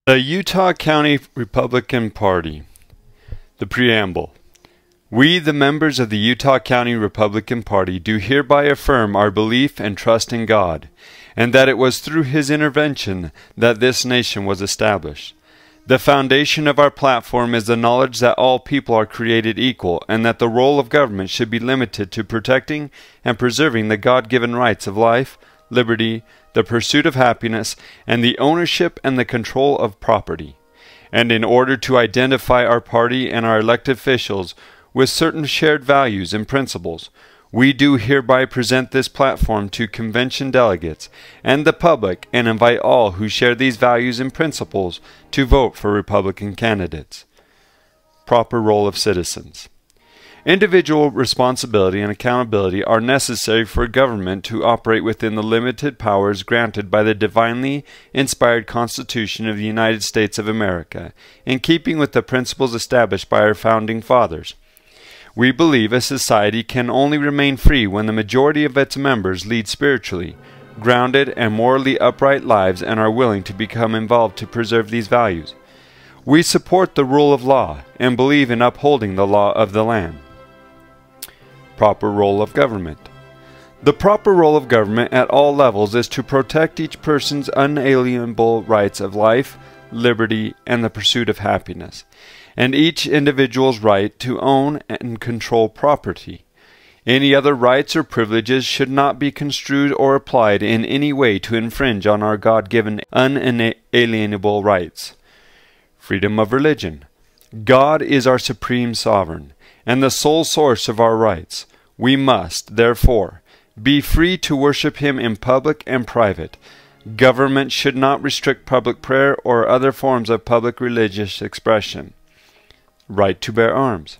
The Utah County Republican Party. The Preamble. We, the members of the Utah County Republican Party, do hereby affirm our belief and trust in God, and that it was through His intervention that this nation was established. The foundation of our platform is the knowledge that all people are created equal, and that the role of government should be limited to protecting and preserving the God-given rights of life, liberty, the pursuit of happiness, and the ownership and the control of property. And in order to identify our party and our elected officials with certain shared values and principles, we do hereby present this platform to convention delegates and the public and invite all who share these values and principles to vote for Republican candidates. Proper role of citizens. Individual responsibility and accountability are necessary for government to operate within the limited powers granted by the divinely inspired Constitution of the United States of America, in keeping with the principles established by our founding fathers. We believe a society can only remain free when the majority of its members lead spiritually, grounded, and morally upright lives and are willing to become involved to preserve these values. We support the rule of law and believe in upholding the law of the land. Proper role of government. The proper role of government at all levels is to protect each person's unalienable rights of life, liberty, and the pursuit of happiness, and each individual's right to own and control property. Any other rights or privileges should not be construed or applied in any way to infringe on our God-given unalienable rights. Freedom of religion. God is our supreme sovereign and the sole source of our rights. We must, therefore, be free to worship Him in public and private. Government should not restrict public prayer or other forms of public religious expression. Right to bear arms.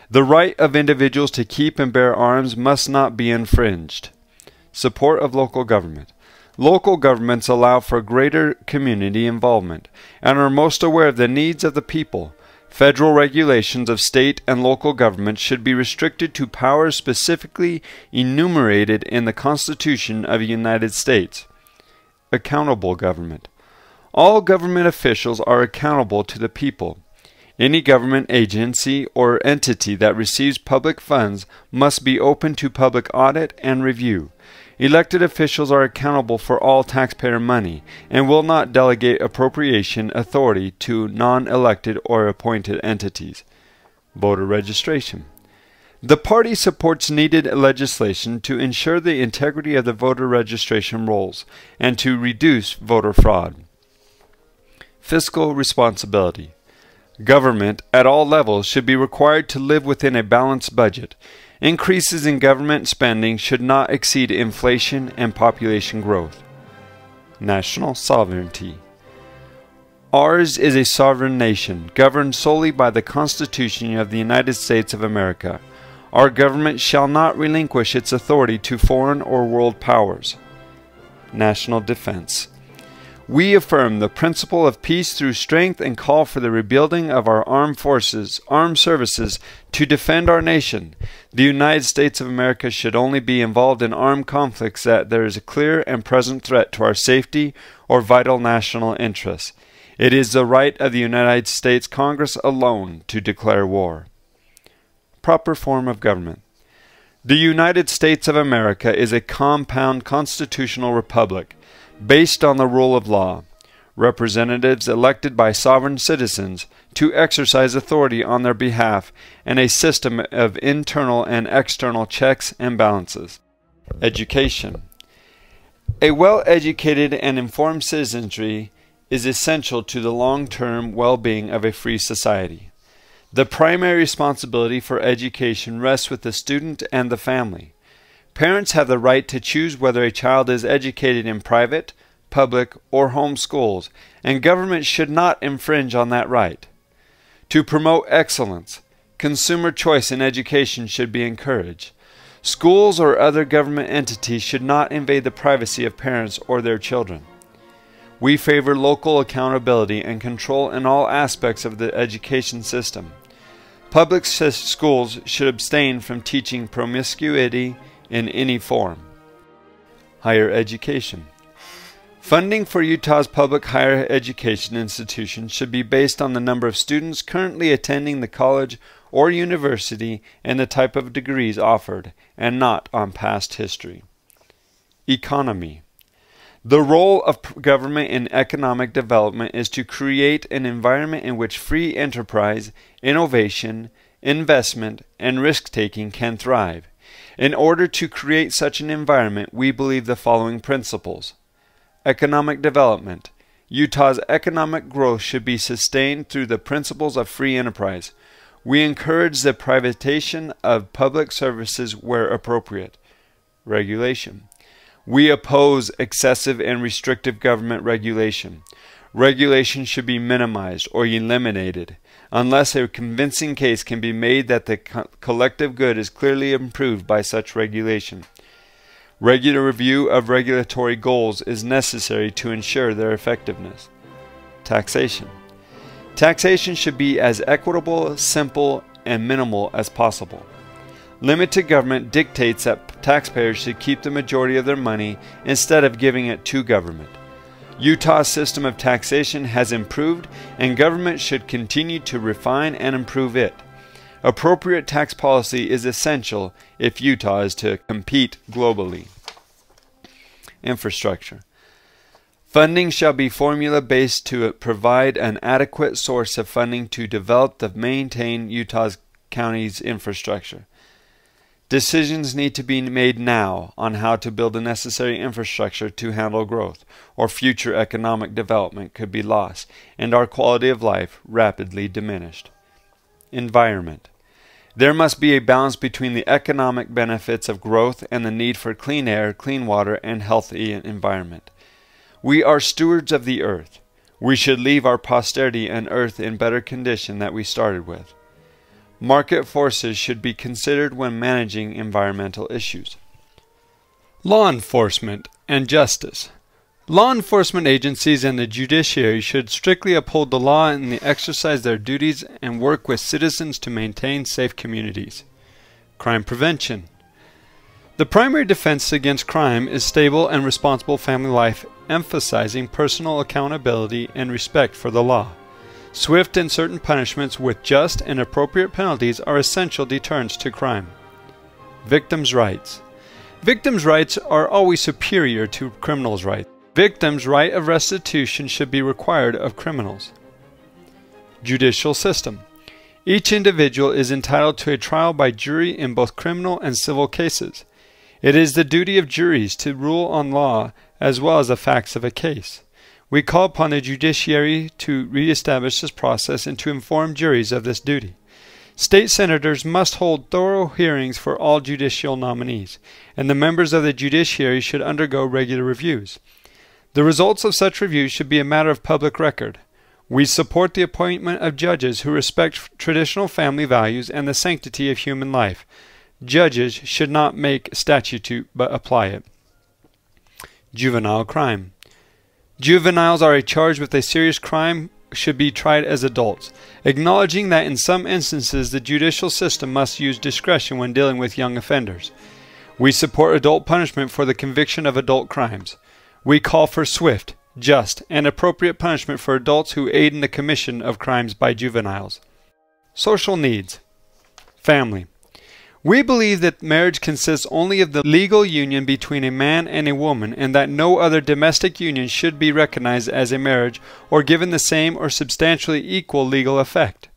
The right of individuals to keep and bear arms must not be infringed. Support of local government. Local governments allow for greater community involvement and are most aware of the needs of the people. Federal regulations of state and local governments should be restricted to powers specifically enumerated in the Constitution of the United States. Accountable government. All government officials are accountable to the people. Any government agency or entity that receives public funds must be open to public audit and review. Elected officials are accountable for all taxpayer money and will not delegate appropriation authority to non-elected or appointed entities. Voter registration. The party supports needed legislation to ensure the integrity of the voter registration rolls and to reduce voter fraud. Fiscal responsibility. Government at all levels should be required to live within a balanced budget. Increases in government spending should not exceed inflation and population growth. National sovereignty. Ours is a sovereign nation, governed solely by the Constitution of the United States of America. Our government shall not relinquish its authority to foreign or world powers. National defense. We affirm the principle of peace through strength and call for the rebuilding of our armed services to defend our nation. The United States of America should only be involved in armed conflicts that there is a clear and present threat to our safety or vital national interests. It is the right of the United States Congress alone to declare war. Proper form of government. The United States of America is a compound constitutional republic based on the rule of law, representatives elected by sovereign citizens to exercise authority on their behalf, and a system of internal and external checks and balances. Education. A well-educated and informed citizenry is essential to the long-term well-being of a free society. The primary responsibility for education rests with the student and the family. Parents have the right to choose whether a child is educated in private, public, or home schools, and government should not infringe on that right. To promote excellence, consumer choice in education should be encouraged. Schools or other government entities should not invade the privacy of parents or their children. We favor local accountability and control in all aspects of the education system. Public schools should abstain from teaching promiscuity in any form. Higher education. Funding for Utah's public higher education institutions should be based on the number of students currently attending the college or university and the type of degrees offered, and not on past history. Economy. The role of government in economic development is to create an environment in which free enterprise, innovation, investment, and risk-taking can thrive. In order to create such an environment, we believe the following principles. Economic development. Utah's economic growth should be sustained through the principles of free enterprise. We encourage the privatization of public services where appropriate. Regulation. We oppose excessive and restrictive government regulation. Regulation should be minimized or eliminated, unless a convincing case can be made that the collective good is clearly improved by such regulation. Regular review of regulatory goals is necessary to ensure their effectiveness. Taxation. Taxation should be as equitable, simple, and minimal as possible. Limited government dictates that taxpayers should keep the majority of their money instead of giving it to government. Utah's system of taxation has improved, and government should continue to refine and improve it. Appropriate tax policy is essential if Utah is to compete globally. Infrastructure. Funding shall be formula-based to provide an adequate source of funding to develop and maintain Utah's county's infrastructure. Decisions need to be made now on how to build the necessary infrastructure to handle growth, or future economic development could be lost, and our quality of life rapidly diminished. Environment. There must be a balance between the economic benefits of growth and the need for clean air, clean water, and healthy environment. We are stewards of the earth. We should leave our posterity an earth in better condition than we started with. Market forces should be considered when managing environmental issues. Law enforcement and justice. Law enforcement agencies and the judiciary should strictly uphold the law and exercise their duties and work with citizens to maintain safe communities. Crime prevention. The primary defense against crime is stable and responsible family life, emphasizing personal accountability and respect for the law. Swift and certain punishments with just and appropriate penalties are essential deterrents to crime. Victims' rights. Victims' rights are always superior to criminals' rights. Victims' right of restitution should be required of criminals. Judicial system. Each individual is entitled to a trial by jury in both criminal and civil cases. It is the duty of juries to rule on law as well as the facts of a case. We call upon the judiciary to reestablish this process and to inform juries of this duty. State senators must hold thorough hearings for all judicial nominees, and the members of the judiciary should undergo regular reviews. The results of such reviews should be a matter of public record. We support the appointment of judges who respect traditional family values and the sanctity of human life. Judges should not make statute but apply it. Juvenile crime. Juveniles are charged with a serious crime should be tried as adults, acknowledging that in some instances the judicial system must use discretion when dealing with young offenders. We support adult punishment for the conviction of adult crimes. We call for swift, just, and appropriate punishment for adults who aid in the commission of crimes by juveniles. Social needs. Family. We believe that marriage consists only of the legal union between a man and a woman, and that no other domestic union should be recognized as a marriage or given the same or substantially equal legal effect.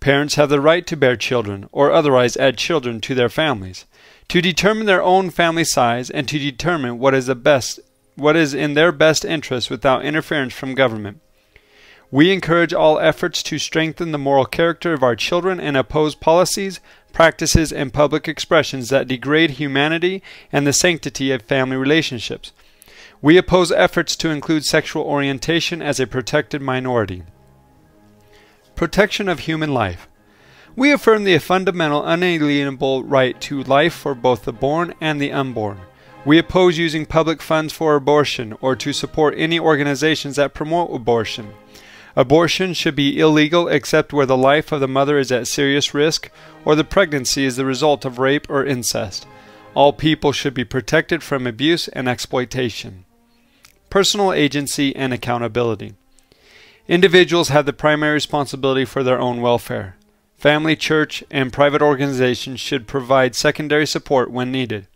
Parents have the right to bear children or otherwise add children to their families, to determine their own family size, and to determine what is in their best interest without interference from government. We encourage all efforts to strengthen the moral character of our children and oppose policies, practices, and public expressions that degrade humanity and the sanctity of family relationships. We oppose efforts to include sexual orientation as a protected minority. Protection of human life. We affirm the fundamental unalienable right to life for both the born and the unborn. We oppose using public funds for abortion or to support any organizations that promote abortion. Abortion should be illegal except where the life of the mother is at serious risk or the pregnancy is the result of rape or incest. All people should be protected from abuse and exploitation. personal agency, and accountability. Individuals have the primary responsibility for their own welfare. Family, church, and private organizations should provide secondary support when needed.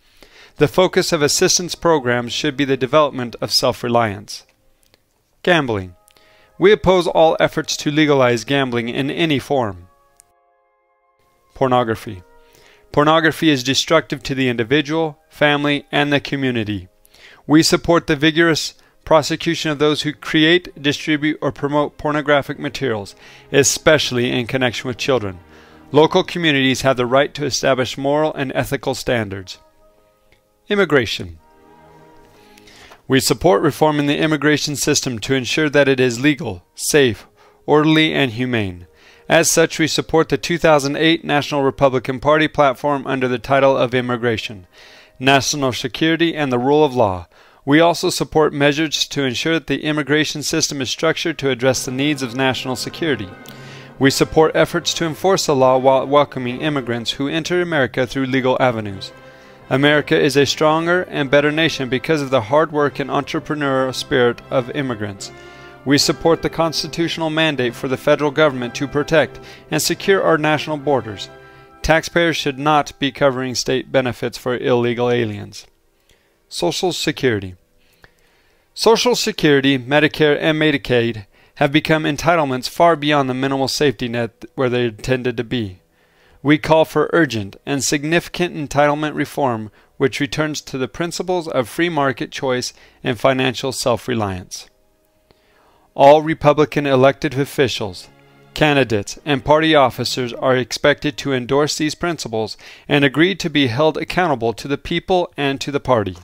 The focus of assistance programs should be the development of self-reliance. Gambling. We oppose all efforts to legalize gambling in any form. Pornography. Pornography is destructive to the individual, family, and the community. We support the vigorous prosecution of those who create, distribute, or promote pornographic materials, especially in connection with children. Local communities have the right to establish moral and ethical standards. Immigration. We support reforming the immigration system to ensure that it is legal, safe, orderly, and humane. As such, we support the 2008 National Republican Party platform under the title of Immigration, National Security, and the Rule of Law. We also support measures to ensure that the immigration system is structured to address the needs of national security. We support efforts to enforce the law while welcoming immigrants who enter America through legal avenues. America is a stronger and better nation because of the hard work and entrepreneurial spirit of immigrants. We support the constitutional mandate for the federal government to protect and secure our national borders. Taxpayers should not be covering state benefits for illegal aliens. Social Security. Social Security, Medicare, and Medicaid have become entitlements far beyond the minimal safety net where they intended to be. We call for urgent and significant entitlement reform which returns to the principles of free market choice and financial self-reliance. All Republican elected officials, candidates, and party officers are expected to endorse these principles and agree to be held accountable to the people and to the party.